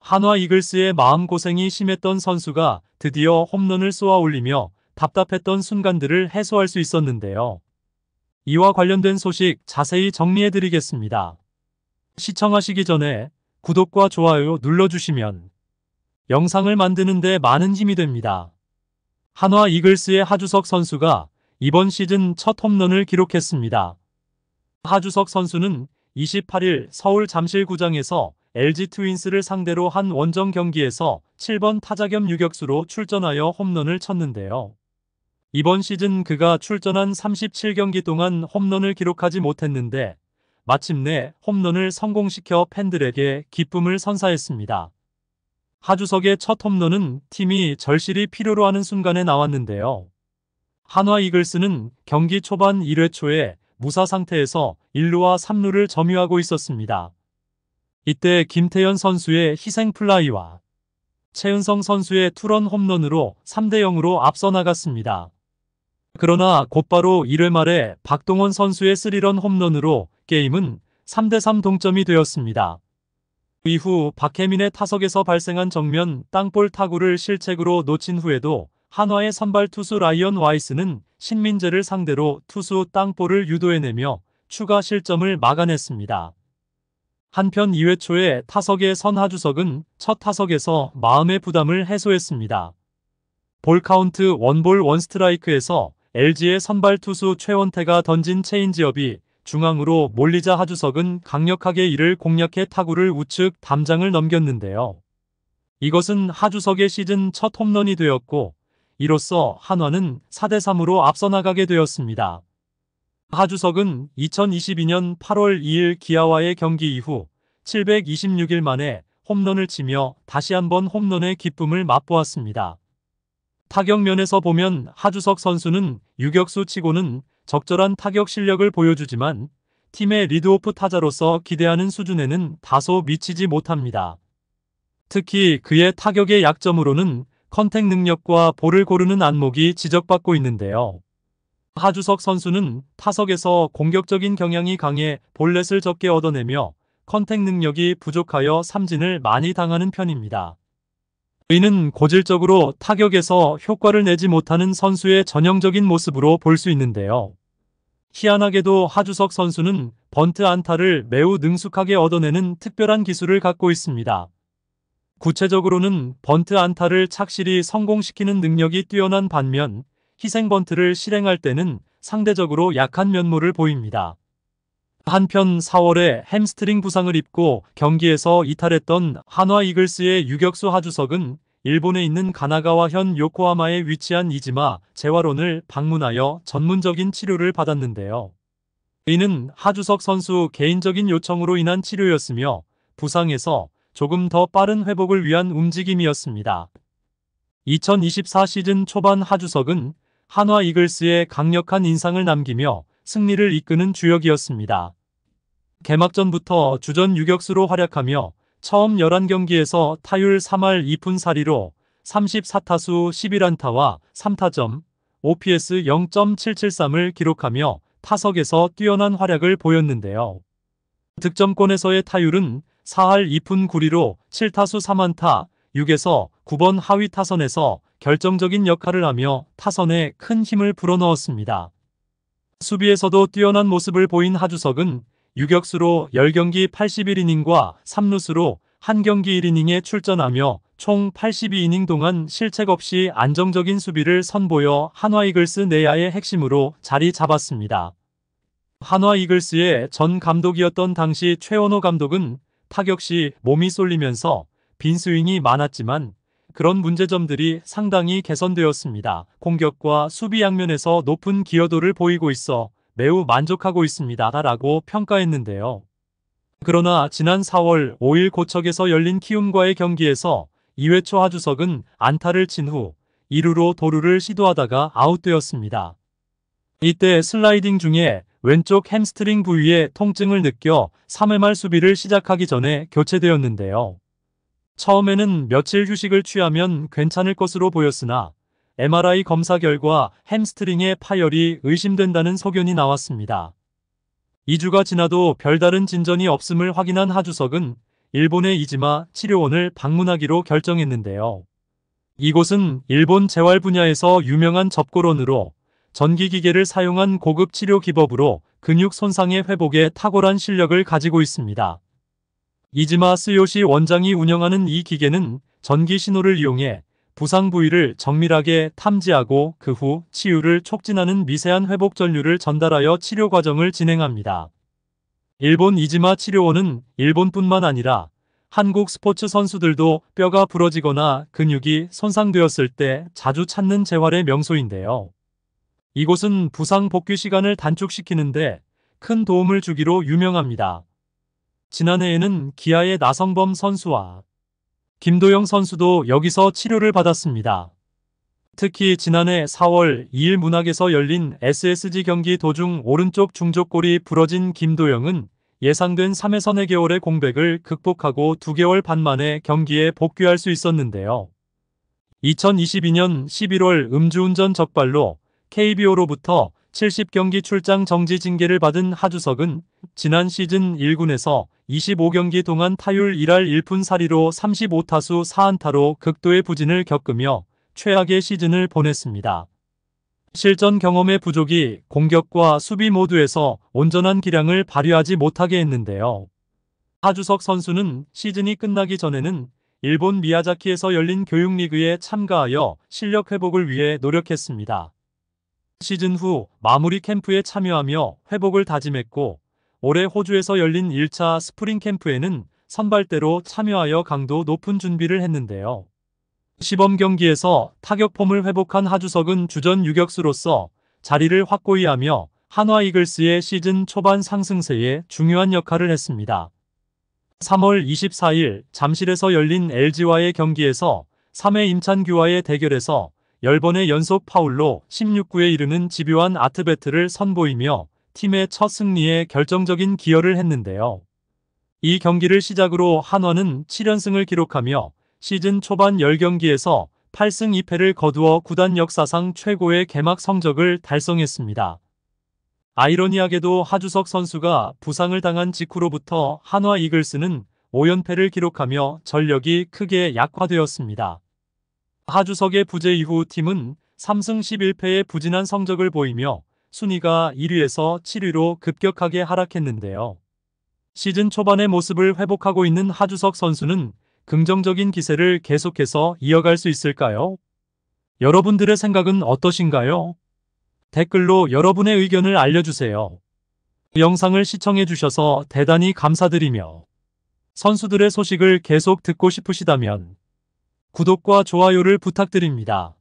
한화 이글스의 마음고생이 심했던 선수가 드디어 홈런을 쏘아 올리며 답답했던 순간들을 해소할 수 있었는데요. 이와 관련된 소식 자세히 정리해드리겠습니다. 시청하시기 전에 구독과 좋아요 눌러주시면 영상을 만드는데 많은 힘이 됩니다. 한화 이글스의 하주석 선수가 이번 시즌 첫 홈런을 기록했습니다. 하주석 선수는 28일 서울 잠실구장에서 LG 트윈스를 상대로 한 원정 경기에서 7번 타자 겸 유격수로 출전하여 홈런을 쳤는데요. 이번 시즌 그가 출전한 37경기 동안 홈런을 기록하지 못했는데 마침내 홈런을 성공시켜 팬들에게 기쁨을 선사했습니다. 하주석의 첫 홈런은 팀이 절실히 필요로 하는 순간에 나왔는데요. 한화 이글스는 경기 초반 1회 초에 무사 상태에서 1루와 3루를 점유하고 있었습니다. 이때 김태현 선수의 희생 플라이와 최은성 선수의 투런 홈런으로 3대0으로 앞서 나갔습니다. 그러나 곧바로 1회 말에 박동원 선수의 3런 홈런으로 게임은 3대3 동점이 되었습니다. 이후 박혜민의 타석에서 발생한 정면 땅볼 타구를 실책으로 놓친 후에도 한화의 선발 투수 라이언 와이스는 신민재를 상대로 투수 땅볼을 유도해내며 추가 실점을 막아냈습니다. 한편 2회 초에 타석에 선 하주석은 첫 타석에서 마음의 부담을 해소했습니다. 볼 카운트 원볼 원스트라이크에서 LG의 선발 투수 최원태가 던진 체인지업이 중앙으로 몰리자 하주석은 강력하게 이를 공략해 타구를 우측 담장을 넘겼는데요. 이것은 하주석의 시즌 첫 홈런이 되었고 이로써 한화는 4대3으로 앞서 나가게 되었습니다. 하주석은 2022년 8월 2일 기아와의 경기 이후 726일 만에 홈런을 치며 다시 한번 홈런의 기쁨을 맛보았습니다. 타격 면에서 보면 하주석 선수는 유격수 치고는 적절한 타격 실력을 보여주지만 팀의 리드오프 타자로서 기대하는 수준에는 다소 미치지 못합니다. 특히 그의 타격의 약점으로는 컨택 능력과 볼을 고르는 안목이 지적받고 있는데요. 하주석 선수는 타석에서 공격적인 경향이 강해 볼넷을 적게 얻어내며 컨택 능력이 부족하여 삼진을 많이 당하는 편입니다. 이는 고질적으로 타격에서 효과를 내지 못하는 선수의 전형적인 모습으로 볼 수 있는데요. 희한하게도 하주석 선수는 번트 안타를 매우 능숙하게 얻어내는 특별한 기술을 갖고 있습니다. 구체적으로는 번트 안타를 착실히 성공시키는 능력이 뛰어난 반면 희생 번트를 실행할 때는 상대적으로 약한 면모를 보입니다. 한편 4월에 햄스트링 부상을 입고 경기에서 이탈했던 한화 이글스의 유격수 하주석은 일본에 있는 가나가와현 요코하마에 위치한 이지마 재활원을 방문하여 전문적인 치료를 받았는데요. 이는 하주석 선수 개인적인 요청으로 인한 치료였으며 부상에서 조금 더 빠른 회복을 위한 움직임이었습니다. 2024 시즌 초반 하주석은 한화 이글스에 강력한 인상을 남기며 승리를 이끄는 주역이었습니다. 개막전부터 주전 유격수로 활약하며 처음 11경기에서 타율 3할 2푼 4리로 34타수 11안타와 3타점, OPS 0.773을 기록하며 타석에서 뛰어난 활약을 보였는데요. 득점권에서의 타율은 4할 2푼 9리로 7타수 3안타, 6에서 9번 하위 타선에서 결정적인 역할을 하며 타선에 큰 힘을 불어넣었습니다. 수비에서도 뛰어난 모습을 보인 하주석은 유격수로 10경기 81이닝과 3루수로 1경기 1이닝에 출전하며 총 82이닝 동안 실책 없이 안정적인 수비를 선보여 한화 이글스 내야의 핵심으로 자리 잡았습니다. 한화 이글스의 전 감독이었던 당시 최원호 감독은 타격 시 몸이 쏠리면서 빈스윙이 많았지만 그런 문제점들이 상당히 개선되었습니다. 공격과 수비 양면에서 높은 기여도를 보이고 있어 매우 만족하고 있습니다. 라고 평가했는데요. 그러나 지난 4월 5일 고척에서 열린 키움과의 경기에서 2회 초 하주석은 안타를 친 후 2루로 도루를 시도하다가 아웃되었습니다. 이때 슬라이딩 중에 왼쪽 햄스트링 부위에 통증을 느껴 3회 말 수비를 시작하기 전에 교체되었는데요. 처음에는 며칠 휴식을 취하면 괜찮을 것으로 보였으나 MRI 검사 결과 햄스트링의 파열이 의심된다는 소견이 나왔습니다. 2주가 지나도 별다른 진전이 없음을 확인한 하주석은 일본의 이지마 치료원을 방문하기로 결정했는데요. 이곳은 일본 재활 분야에서 유명한 접골원으로 전기기계를 사용한 고급 치료 기법으로 근육 손상의 회복에 탁월한 실력을 가지고 있습니다. 이지마 스요시 원장이 운영하는 이 기계는 전기 신호를 이용해 부상 부위를 정밀하게 탐지하고 그 후 치유를 촉진하는 미세한 회복 전류를 전달하여 치료 과정을 진행합니다. 일본 이지마 치료원은 일본뿐만 아니라 한국 스포츠 선수들도 뼈가 부러지거나 근육이 손상되었을 때 자주 찾는 재활의 명소인데요. 이곳은 부상 복귀 시간을 단축시키는데 큰 도움을 주기로 유명합니다. 지난해에는 기아의 나성범 선수와 김도영 선수도 여기서 치료를 받았습니다. 특히 지난해 4월 2일 문학에서 열린 SSG 경기 도중 오른쪽 중족골이 부러진 김도영은 예상된 3에서 4개월의 공백을 극복하고 2개월 반 만에 경기에 복귀할 수 있었는데요. 2022년 11월 음주운전 적발로 KBO로부터 70경기 출장 정지 징계를 받은 하주석은 지난 시즌 1군에서 25경기 동안 타율 1할 1푼 4리로 35타수 4안타로 극도의 부진을 겪으며 최악의 시즌을 보냈습니다. 실전 경험의 부족이 공격과 수비 모두에서 온전한 기량을 발휘하지 못하게 했는데요. 하주석 선수는 시즌이 끝나기 전에는 일본 미야자키에서 열린 교육리그에 참가하여 실력 회복을 위해 노력했습니다. 시즌 후 마무리 캠프에 참여하며 회복을 다짐했고 올해 호주에서 열린 1차 스프링 캠프에는 선발대로 참여하여 강도 높은 준비를 했는데요. 시범 경기에서 타격폼을 회복한 하주석은 주전 유격수로서 자리를 확고히 하며 한화 이글스의 시즌 초반 상승세에 중요한 역할을 했습니다. 3월 24일 잠실에서 열린 LG와의 경기에서 3회 임찬규와의 대결에서 10번의 연속 파울로 16구에 이르는 집요한 아트배트를 선보이며 팀의 첫 승리에 결정적인 기여를 했는데요. 이 경기를 시작으로 한화는 7연승을 기록하며 시즌 초반 10경기에서 8승 2패를 거두어 구단 역사상 최고의 개막 성적을 달성했습니다. 아이러니하게도 하주석 선수가 부상을 당한 직후로부터 한화 이글스는 5연패를 기록하며 전력이 크게 약화되었습니다. 하주석의 부재 이후 팀은 3승 11패의 부진한 성적을 보이며 순위가 1위에서 7위로 급격하게 하락했는데요. 시즌 초반의 모습을 회복하고 있는 하주석 선수는 긍정적인 기세를 계속해서 이어갈 수 있을까요? 여러분들의 생각은 어떠신가요? 댓글로 여러분의 의견을 알려주세요. 영상을 시청해주셔서 대단히 감사드리며 선수들의 소식을 계속 듣고 싶으시다면 구독과 좋아요를 부탁드립니다.